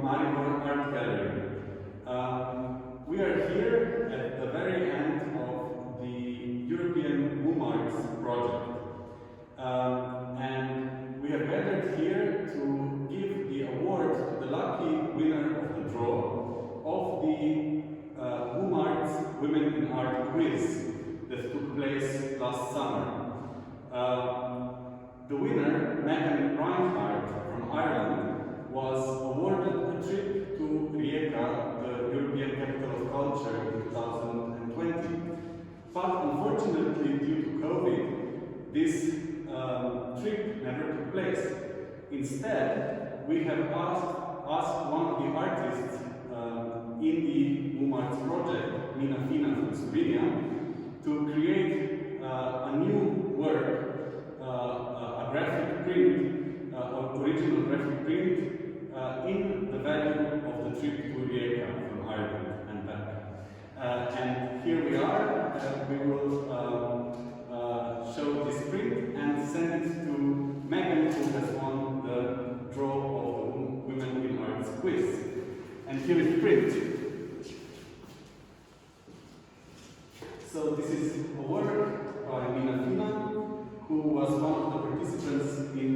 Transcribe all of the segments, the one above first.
Maribor Art Gallery. We are here at the very end of the European Womb Arts project. And we have gathered here to give the award to the lucky winner of the draw of the Womb Arts Women in Art quiz that took place last summer. The winner, Megan Reinhardt from Ireland, was awarded a trip to Rijeka, the European Capital of Culture, in 2020. But unfortunately, due to COVID, this trip never took place. Instead, we have asked one of the artists in the Womb Arts project, Mina Fina from Slovenia, to create a new work, a graphic print, original graphic print in the value of the trip to Rijeka from Ireland and back. And here we are. We will show this print and send it to Megan, who has won the draw of the Women in Arts quiz. And here is the print. So this is a work by Mina Fina, who was one of the participants in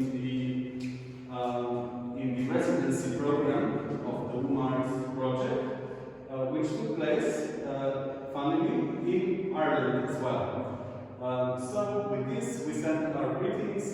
the residency program of the Womb Arts project, which took place, funnily, in Ireland as well. So with this, we send our greetings